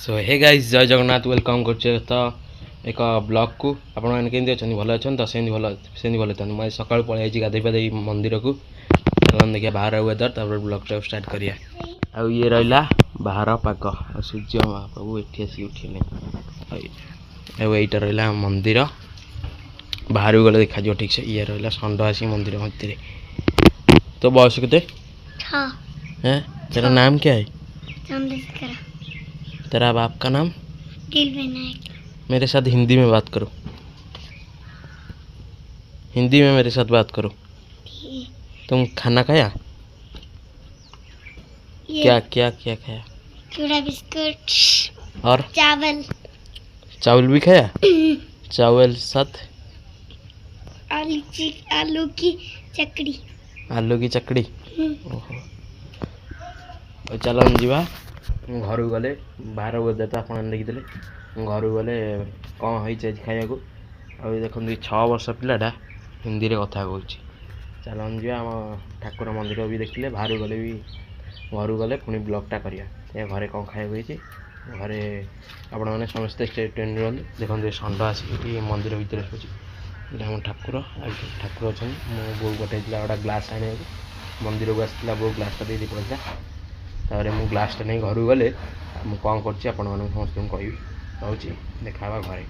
सो hey guys जय Jagannath welcome कर तो एक ब्लॉग को आपण मैंने केमती अच्छा भल अच्छा तो सेमती भल था मुझे सका पलि गाधे पाधे मंदिर को देखिए बाहर वेदर ब्लॉग टाइम स्टार्ट करिया आ ये रहा बाहर पाग सूर्य महाप्रभु ये आसिक उठे यहीटा रहा मंदिर बाहर भी गले देखा ठीक से ये रहा षंड आसिक मंदिर मध्य तो बयस के तेरा नाम क्या है? तेरा बाप का नाम? मेरे साथ हिंदी में बात करो, हिंदी में मेरे साथ बात करो। तुम खाना खाया? क्या क्या क्या खाया? चूड़ा बिस्कुट और चावल। चावल भी खाया? चावल साथ आलू की चकड़ी। आलू की चकड़ी। ओहो चलो जीवा घर गले बाहर वेदर तो आप देखी घर गले कौन हो खाया को देखो 6 वर्ष पिलाटा हिंदी में कथा कहूँ। चलो जा आम ठाकुर मंदिर भी देखिले बाहर गले भी घर गले पुणी ब्लॉगटा करिया घरे कौन खाया घरे आपण मैंने समस्ते स्टेट देखो षंड आसिक मंदिर भितर आम ठाकुर ठाकुर अच्छा मो बो गोटे गोटे ग्लास आने मंदिर को आसाला बो ग्लासटा दे पड़ा तारे मु ग्लासटा नहीं घर गले मु कौन कर समस्त कह रोचे देखा घरे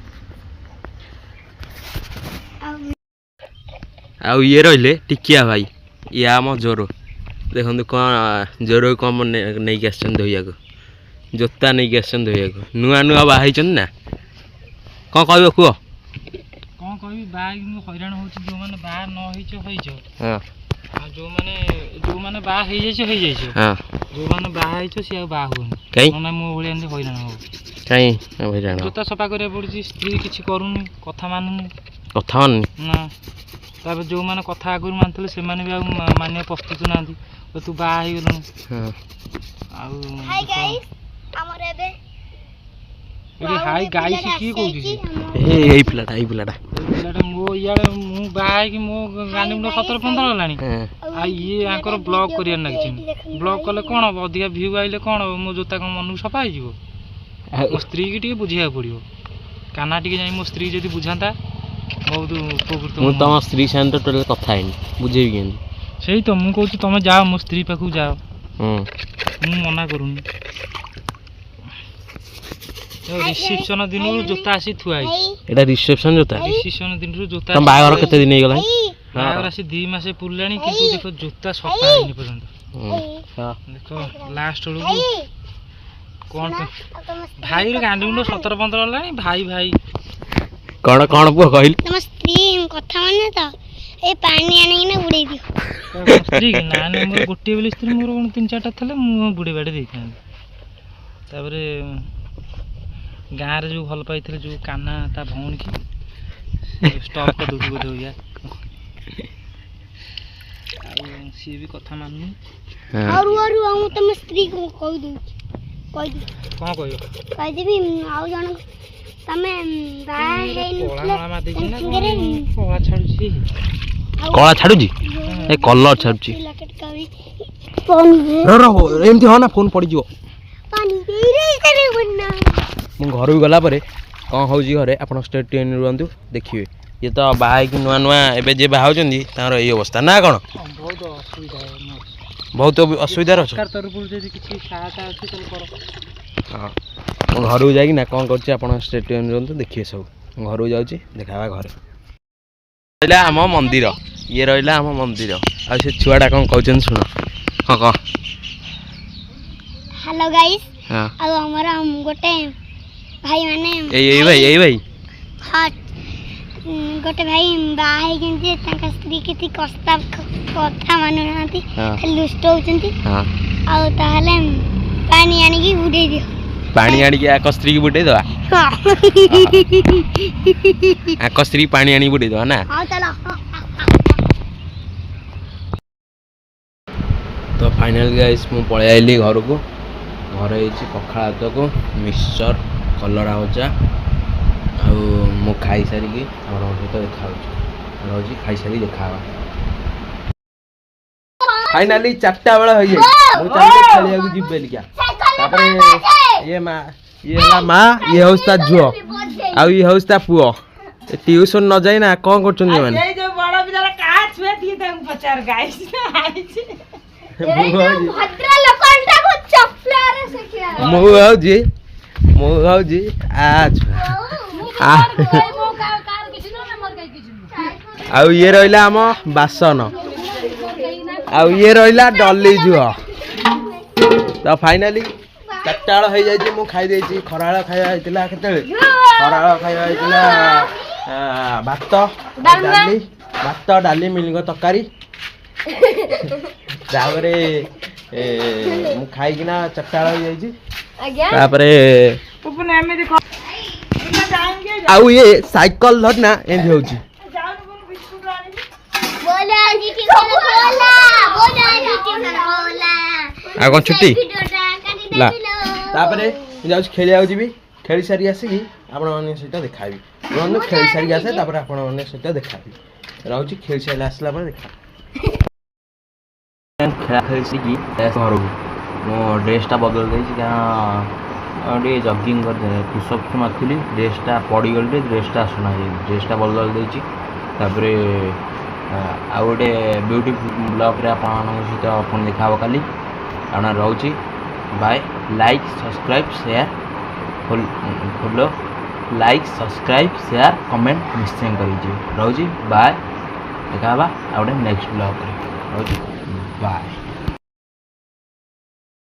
आ ये रही टिकिया भाई ये आम जोर देखो कौन जोर कौन नहीं धोया को जोता नहीं धोया को नुआ नुआ बाहर ना कौन कह कह कौन कह हैरान हो जो मैंने बाहर न जो मैंने बाहा जो मैंने बाहा सी बाहा हुए मो भाई हैरान हो कहीं जोता सफा करा पड़ी स्त्री किसी करूनी कथा मानुनी कथा मानुनी ना तापर जो मैंने कथा आगुरी मानते से भी मानिया प्रस्तुत ना तू बाहा हाई गाई किए कौन पिलाटा मो इे मु बाहर मो गांधी मुंड 17-15 गलानी आ ये आंकर ब्लॉग कर ब्लॉग कले कौन हम अधिका भ्यू आइले कौन मो जोता कौन मन सफा हो मो स्त्री की बुझा पड़ो काना टी जा मो स्त्री जब बुझाता बहुत उपकृत मु तुम स्त्री साथ टोटल कथा बुझे से तो मुझे कहूँ तुम जाओ मो स्त्री पाखु जाओ मु मना करूनी रिसेप्शन दिन जोता आसी थुआ एटा रिसेप्शन जोता रिसेप्शन दिन जोता तुम बाहर केते दिन गला बाहर आसी 2 मास पुरलानी किंतु देखो जोता सफा नहीं पर्यंत देखो लास्ट बेलू कौन भाई गांधी मुंड 17-15 गलानी भाई भाई कौन कौन पुआ कहल तुम स्त्री कथा माने तो ए पानी आने ना उड़े दियो स्त्री ना ना मोर गोटे बेली स्त्री मोर 3-4टा थले मु बुड़े बाड़े देखान तापरे गाँव जो भल पाई जो काना ता भौणी की स्टॉप कर दूसरी बोधे हो गया सी भी कथा माननी और हम तुम स्त्री को कह दू कौन कह देबी आउ जण तमे कला छाड़ू ए कलर छाड़ू एमती हो ना फोन पड़ जाओ मु घर गला कौन हो घरे आप स्टेट ट्रेन रुहतु देखिए ये तो बाहर नुआ नुआ एवं जे बाहर तार ये अवस्था ना कौन बहुत असुविधा हाँ घर को जाकि ना कौन कर स्टेट ट्रेन रुहतु देखिए सब घर को जाऊँगी देखा घरे रहा आम मंदिर ये रहा आम मंदिर आ छुआटा कौन कहते शुण हाँ कह हेलो गाइस हमारा गोटे भाई माने यही भाई हाँ गोटे भाई बाहर के स्त्री के कस्ता कथा मानु ना लुष्ट होती पानी आनिकी बुड़े दियो पानी आनिकी आक स्त्री की बुड़े दवा आक स्त्री पानी आनी बुड़े दवा ना तो फाइनल गाइस मु पळै आइली घर को घर पखाड़ भात को मिक्सचर कलरा भजा आ खाई सारिकी सहित देखा खाई सारी देखा फाइनाली 4टा बेला हो गई खेलिया जीव बेलिका ये ये है माँ ये हूँ ता झुओ आउ ये हूँ ता पुओ ट्यूशन न जाए ना कौन कर आउ ये रहा आम बासन आउ ये रहा डली झुओ तो फाइनाली चारटा बेल हो जाए मुझे खाई खरा खाया केते खरा खाया भात डाली भात डाली मिलग तरकारी मु खाईकिना चारटा बेल हो जाए आउ ये साइकल धरना एंड हो कौन छुट्टी ला तापरे जाउछ खेलिया जीवी खेली सारी आसिकी आपण माने सहित देखाबी रन खेली सारी आसे तापरे आपण माने सहित देखाबी राउची खेली सारी आसला पर देखा खेला खेली सीकी घर मो ड्रेसटा बदल देछि क्या जगिंग कर पुशअप मारथिली ड्रेसटा पड़ी गल ड्रेसटा आसना ड्रेसटा बदल देछि तापरे आ गोटे ब्यूटीफुल ब्लॉग रे आपण सहित आपण देखाबो काली आना रहउची bye like subscribe share follow like subscribe share comment निश्चय करिए रहउची बाय देखा आ गोटे नेक्स्ट ब्लॉग रे रहउची बाय।